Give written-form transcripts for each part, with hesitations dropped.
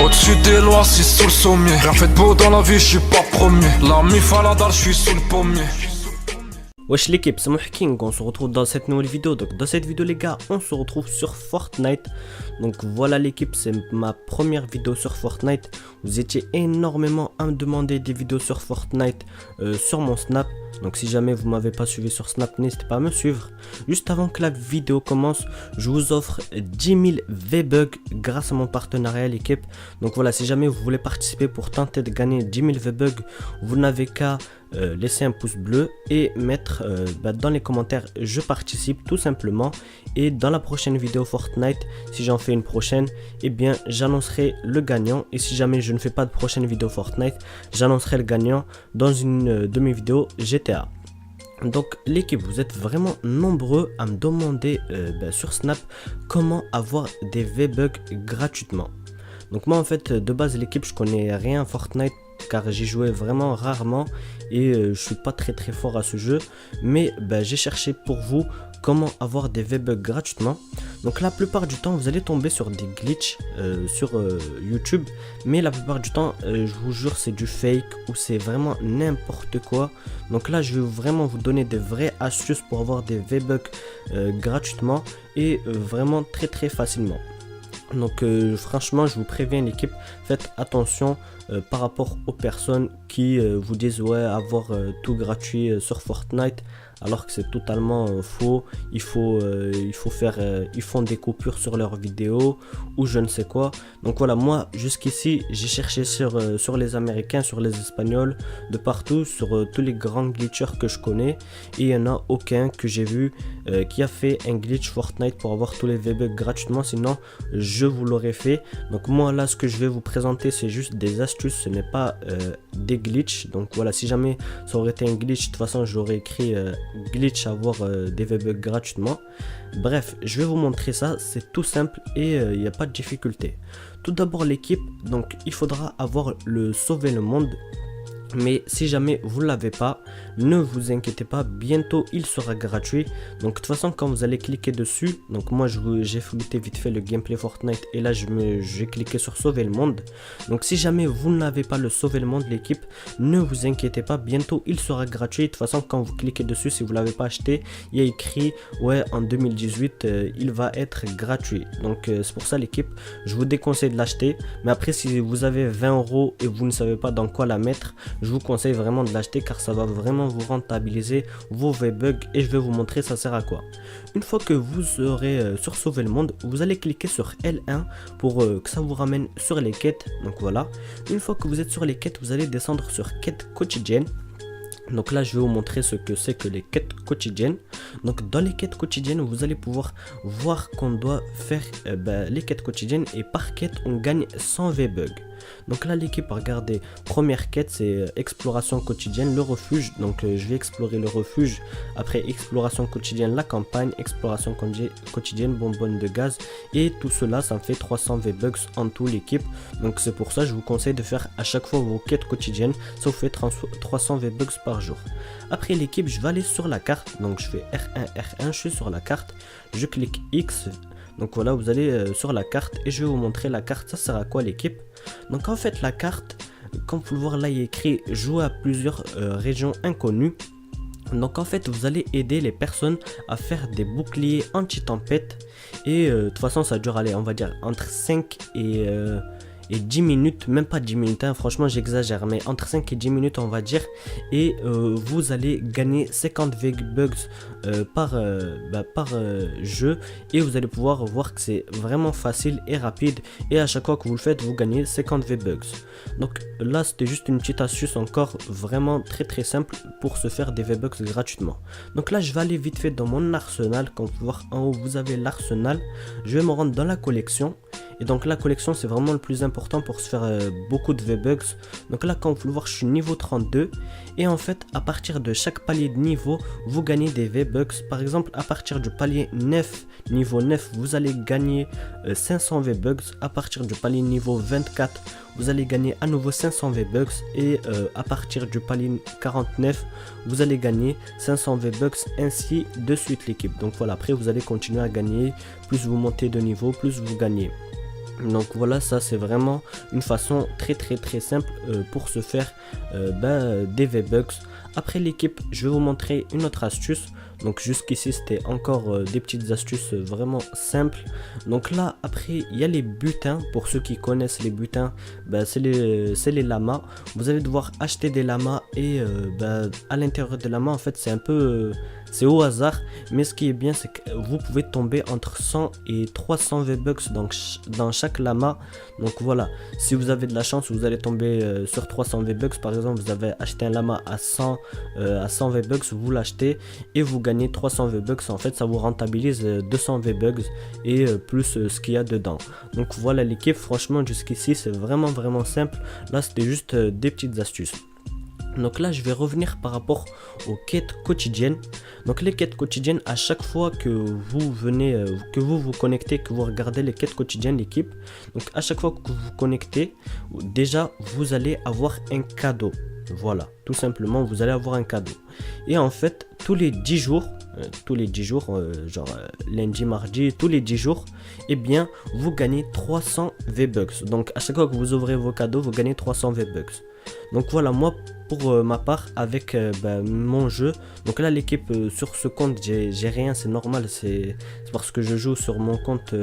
Au-dessus des lois, c'est sous le sommier. Rien fait de beau dans la vie, je suis pas premier. La mif à la dalle, je suis sous le pommier. Wesh l'équipe, c'est King, on se retrouve dans cette nouvelle vidéo. Donc dans cette vidéo les gars, on se retrouve sur Fortnite. Donc voilà l'équipe, c'est ma première vidéo sur Fortnite. Vous étiez énormément à me demander des vidéos sur Fortnite sur mon Snap. Donc si jamais vous m'avez pas suivi sur Snap, n'hésitez pas à me suivre. Juste avant que la vidéo commence, je vous offre 10 000 V-Bucks grâce à mon partenariat l'équipe. Donc voilà, si jamais vous voulez participer pour tenter de gagner 10 000 V-Bucks, vous n'avez qu'à laisser un pouce bleu et mettre dans les commentaires je participe tout simplement. Et dans la prochaine vidéo Fortnite, si j'en fais une prochaine, eh bien j'annoncerai le gagnant. Et si jamais je ne fais pas de prochaine vidéo Fortnite, j'annoncerai le gagnant dans une de mes vidéos GTA. Donc l'équipe, vous êtes vraiment nombreux à me demander sur Snap comment avoir des V-Bucks gratuitement. Donc moi en fait de base l'équipe, je connais rien à Fortnite car j'y jouais vraiment rarement et je suis pas très fort à ce jeu, mais j'ai cherché pour vous comment avoir des V-Bucks gratuitement. Donc la plupart du temps vous allez tomber sur des glitches sur YouTube, mais la plupart du temps je vous jure c'est du fake ou c'est vraiment n'importe quoi. Donc là je vais vraiment vous donner des vraies astuces pour avoir des V-Bucks gratuitement et vraiment très facilement. Donc franchement je vous préviens l'équipe, faites attention par rapport aux personnes qui vous disent ouais avoir tout gratuit sur Fortnite, alors que c'est totalement faux. Ils font des coupures sur leurs vidéos ou je ne sais quoi. Donc voilà, moi jusqu'ici j'ai cherché sur les Américains, sur les Espagnols, de partout, sur tous les grands glitchers que je connais, et il n'y en a aucun que j'ai vu qui a fait un glitch Fortnite pour avoir tous les V-Bucks gratuitement, sinon je vous l'aurais fait. Donc moi là ce que je vais vous présenter c'est juste des astuces, ce n'est pas des glitches. Donc voilà, si jamais ça aurait été un glitch, de toute façon j'aurais écrit glitch avoir des V-Bucks gratuitement. Bref, je vais vous montrer ça, c'est tout simple et il n'y a pas de difficulté. Tout d'abord l'équipe, donc il faudra avoir le sauver le monde. Mais si jamais vous ne l'avez pas, ne vous inquiétez pas, bientôt il sera gratuit. Donc de toute façon quand vous allez cliquer dessus, donc moi j'ai flouté vite fait le gameplay Fortnite et là j'ai cliqué sur sauver le monde. Donc si jamais vous n'avez pas le sauver le monde l'équipe, ne vous inquiétez pas, bientôt il sera gratuit. De toute façon quand vous cliquez dessus, si vous ne l'avez pas acheté, il y a écrit ouais en 2018 il va être gratuit. Donc c'est pour ça l'équipe, je vous déconseille de l'acheter. Mais après si vous avez 20 € et vous ne savez pas dans quoi la mettre, je vous conseille vraiment de l'acheter car ça va vraiment vous rentabiliser vos V-Bucks et je vais vous montrer ça sert à quoi. Une fois que vous serez sur sauver le monde, vous allez cliquer sur L1 pour que ça vous ramène sur les quêtes. Donc voilà, une fois que vous êtes sur les quêtes, vous allez descendre sur quêtes quotidiennes. Donc là je vais vous montrer ce que c'est que les quêtes quotidiennes. Donc dans les quêtes quotidiennes vous allez pouvoir voir qu'on doit faire les quêtes quotidiennes et par quête on gagne 100 V-Bucks. Donc là l'équipe, regardez, première quête c'est exploration quotidienne, le refuge. Donc je vais explorer le refuge. Après exploration quotidienne, la campagne, exploration quotidienne, bonbonne de gaz. Et tout cela ça me fait 300 V-Bucks en tout l'équipe. Donc c'est pour ça que je vous conseille de faire à chaque fois vos quêtes quotidiennes. Ça vous fait 300 V-Bucks par jour. Après l'équipe, je vais aller sur la carte. Donc je fais R1, je suis sur la carte. Je clique X. Donc voilà, vous allez sur la carte et je vais vous montrer la carte. Ça sert à quoi l'équipe? Donc en fait la carte, comme vous le voyez là il est écrit jouer à plusieurs régions inconnues. Donc en fait vous allez aider les personnes à faire des boucliers anti-tempête. Et de toute façon ça dure, allez, on va dire entre 5 et 10 minutes, même pas 10 minutes, hein, franchement j'exagère, mais entre 5 et 10 minutes on va dire. Et vous allez gagner 50 V-Bucks par jeu. Et vous allez pouvoir voir que c'est vraiment facile et rapide. Et à chaque fois que vous le faites, vous gagnez 50 V-Bucks. Donc là c'était juste une petite astuce encore vraiment très simple pour se faire des V-Bucks gratuitement. Donc là je vais aller vite fait dans mon arsenal. Comme vous pouvez voir en haut vous avez l'arsenal. Je vais me rendre dans la collection. Et donc la collection c'est vraiment le plus important pour se faire beaucoup de V-Bucks. Donc là comme vous pouvez le voir je suis niveau 32. Et en fait à partir de chaque palier de niveau vous gagnez des V-Bucks. Par exemple à partir du palier 9, niveau 9 vous allez gagner 500 V-Bucks. À partir du palier niveau 24 vous allez gagner à nouveau 500 V-Bucks. Et à partir du palier 49 vous allez gagner 500 V-Bucks, ainsi de suite l'équipe. Donc voilà, après vous allez continuer à gagner, plus vous montez de niveau plus vous gagnez. Donc voilà, ça c'est vraiment une façon très simple pour se faire des V-Bucks. Après l'équipe, je vais vous montrer une autre astuce. Donc jusqu'ici c'était encore des petites astuces vraiment simples. Donc là après il y a les butins. Pour ceux qui connaissent les butins, c'est les lamas. Vous allez devoir acheter des lamas et à l'intérieur de lamas en fait c'est un peu c'est au hasard, mais ce qui est bien c'est que vous pouvez tomber entre 100 et 300 V-Bucks dans chaque lama. Donc voilà, si vous avez de la chance vous allez tomber sur 300 V-Bucks. Par exemple vous avez acheté un lama à 100 V-Bucks, vous l'achetez et vous gagnez 300 V-Bucks. En fait ça vous rentabilise 200 V-Bucks et plus ce qu'il y a dedans. Donc voilà l'équipe, franchement jusqu'ici c'est vraiment simple. Là c'était juste des petites astuces. Donc là je vais revenir par rapport aux quêtes quotidiennes. Donc les quêtes quotidiennes, à chaque fois que vous venez, que vous connectez, que vous regardez les quêtes quotidiennes l'équipe, donc à chaque fois que vous vous connectez, déjà vous allez avoir un cadeau. Voilà, tout simplement vous allez avoir un cadeau. Et en fait tous les 10 jours, lundi, mardi, tous les 10 jours, eh bien vous gagnez 300 V-Bucks. Donc à chaque fois que vous ouvrez vos cadeaux, vous gagnez 300 V-Bucks. Donc voilà, moi pour ma part avec mon jeu, donc là l'équipe sur ce compte j'ai rien, c'est normal, c'est parce que je joue sur mon compte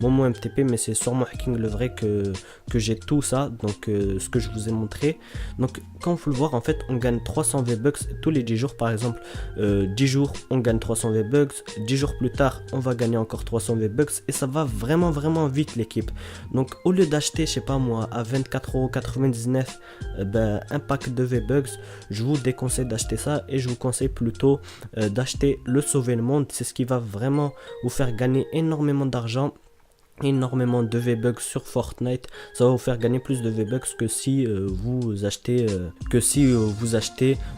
Momo MTP, mais c'est sur mon hacking le vrai que j'ai tout ça, donc ce que je vous ai montré. Donc quand vous le voir en fait on gagne 300 V-Bucks tous les 10 jours. Par exemple 10 jours on gagne 300 V-Bucks, 10 jours plus tard on va gagner encore 300 V-Bucks et ça va vraiment vite l'équipe. Donc au lieu d'acheter je sais pas moi à 24,99 € un pack de V-Bucks, je vous déconseille d'acheter ça et je vous conseille plutôt d'acheter le Sauver le Monde. C'est ce qui va vraiment vous faire gagner énormément d'argent, énormément de V-Bucks sur Fortnite. Ça va vous faire gagner plus de V-Bucks que si vous achetez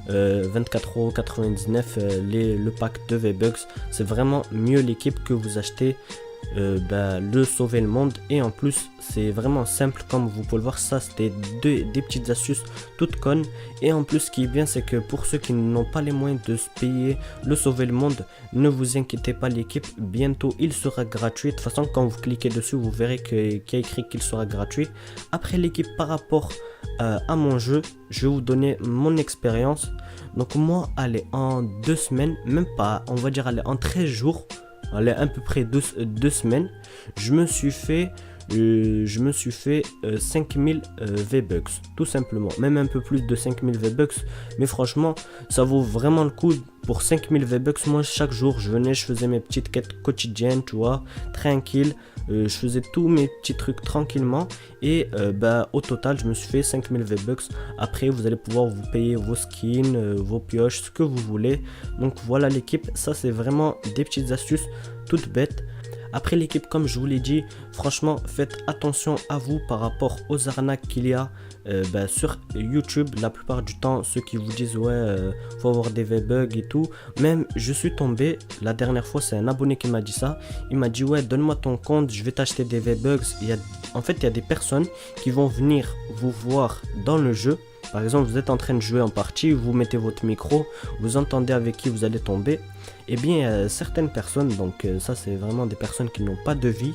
24,99 € le pack de V-Bucks. C'est vraiment mieux l'équipe que vous achetez le Sauver le Monde. Et en plus c'est vraiment simple, comme vous pouvez le voir. Ça c'était des petites astuces toutes connes. Et en plus ce qui est bien c'est que pour ceux qui n'ont pas les moyens de se payer le Sauver le Monde, ne vous inquiétez pas l'équipe, bientôt il sera gratuit. De toute façon quand vous cliquez dessus vous verrez qu'il y a écrit qu'il sera gratuit. Après l'équipe, par rapport à mon jeu, je vais vous donner mon expérience. Donc moi allez en 2 semaines, même pas, on va dire allez en 13 jours, allez à peu près 2 semaines, je me suis fait 5000 V-Bucks tout simplement, même un peu plus de 5000 V-Bucks. Mais franchement ça vaut vraiment le coup. Pour 5000 V-Bucks, moi chaque jour je venais, je faisais mes petites quêtes quotidiennes, tu vois, tranquille. Je faisais tous mes petits trucs tranquillement et au total je me suis fait 5000 V-Bucks. Après vous allez pouvoir vous payer vos skins, vos pioches, ce que vous voulez. Donc voilà l'équipe, ça c'est vraiment des petites astuces toutes bêtes. Après l'équipe, comme je vous l'ai dit, franchement faites attention à vous par rapport aux arnaques qu'il y a sur YouTube. La plupart du temps ceux qui vous disent faut avoir des V-Bucks et tout, même je suis tombé la dernière fois, c'est un abonné qui m'a dit ça. Il m'a dit donne-moi ton compte, je vais t'acheter des V-Bucks. En fait il y a des personnes qui vont venir vous voir dans le jeu. Par exemple vous êtes en train de jouer en partie, vous mettez votre micro, vous entendez avec qui vous allez tomber. Et bien certaines personnes, donc ça c'est vraiment des personnes qui n'ont pas de vie,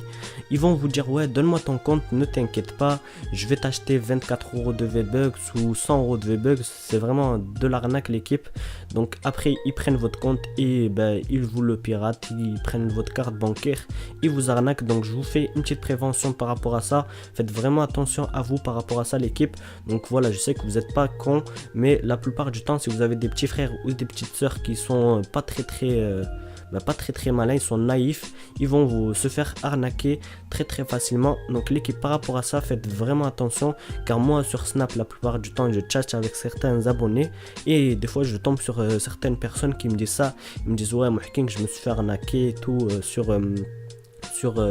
ils vont vous dire donne-moi ton compte, ne t'inquiète pas, je vais t'acheter 24 € de V-Bucks ou 100 € de V-Bucks. C'est vraiment de l'arnaque l'équipe. Donc après ils prennent votre compte et ils vous le piratent, ils prennent votre carte bancaire, ils vous arnaquent. Donc je vous fais une petite prévention par rapport à ça, faites vraiment attention à vous par rapport à ça l'équipe. Donc voilà, je sais que vous n'êtes pas con, mais la plupart du temps si vous avez des petits frères ou des petites soeurs qui sont pas très malins, ils sont naïfs, ils vont se faire arnaquer très facilement. Donc l'équipe, par rapport à ça, faites vraiment attention, car moi sur Snap la plupart du temps je chatte avec certains abonnés et des fois je tombe sur certaines personnes qui me disent ça. Ils me disent moi hacking, je me suis fait arnaquer et tout sur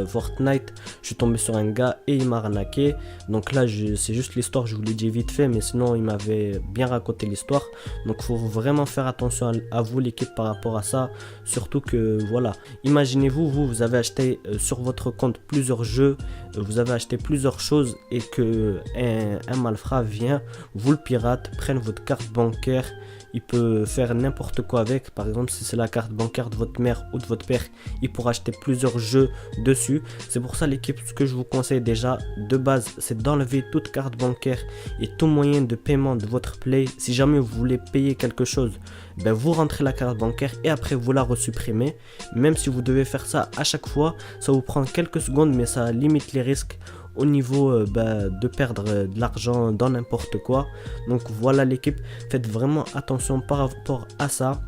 Fortnite, je suis tombé sur un gars et il m'a arnaqué. Donc là c'est juste l'histoire, je vous l'ai dit vite fait, mais sinon il m'avait bien raconté l'histoire. Donc faut vraiment faire attention à vous l'équipe par rapport à ça. Surtout que voilà, imaginez-vous, vous avez acheté sur votre compte plusieurs jeux, vous avez acheté plusieurs choses et que un malfrat vient, vous le pirate, prenne votre carte bancaire il peut faire n'importe quoi avec. Par exemple, si c'est la carte bancaire de votre mère ou de votre père, il pourra acheter plusieurs jeux dessus. C'est pour ça l'équipe, ce que je vous conseille déjà de base, c'est d'enlever toute carte bancaire et tout moyen de paiement de votre Play. Si jamais vous voulez payer quelque chose, ben vous rentrez la carte bancaire et après vous la resupprimez. Même si vous devez faire ça à chaque fois, ça vous prend quelques secondes, mais ça limite les risques au niveau de perdre de l'argent dans n'importe quoi. Donc voilà l'équipe, faites vraiment attention par rapport à ça.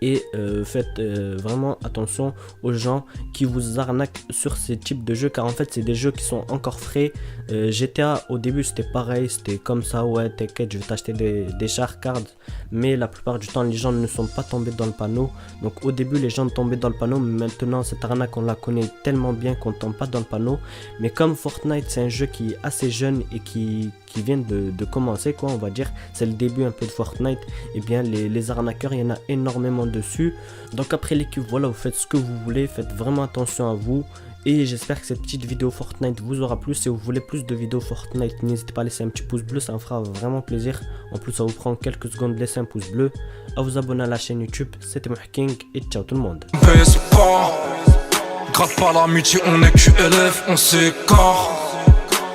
Et faites vraiment attention aux gens qui vous arnaquent sur ces types de jeux, car en fait c'est des jeux qui sont encore frais. GTA au début c'était pareil, c'était comme ça, ouais t'inquiète je vais t'acheter des char cards, mais la plupart du temps les gens ne sont pas tombés dans le panneau. Donc au début les gens tombaient dans le panneau, mais maintenant cette arnaque on la connaît tellement bien qu'on tombe pas dans le panneau. Mais comme Fortnite c'est un jeu qui est assez jeune et qui vient de commencer quoi, on va dire, c'est le début un peu de Fortnite, et bien les arnaqueurs il y en a énormément dessus. Donc après l'équipe, voilà, vous faites ce que vous voulez, faites vraiment attention à vous. Et j'espère que cette petite vidéo Fortnite vous aura plu. Si vous voulez plus de vidéos Fortnite, n'hésitez pas à laisser un petit pouce bleu, ça me fera vraiment plaisir. En plus ça vous prend quelques secondes de laisser un pouce bleu, à vous abonner à la chaîne YouTube. C'était Mouhking et ciao tout le monde. Baisse pas, gratte pas l'amitié, on est QLF, on s'écarte.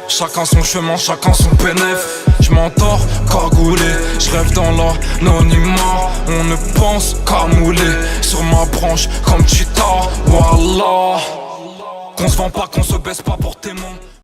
Chacun son chemin, chacun son bénéf. Je m'endors cagoulé, je rêve dans l'anonymat. On ne pense qu'à mouler sur ma branche comme Cheetah. Wallah, qu'on se vend pas, qu'on se baisse pas pour témoin.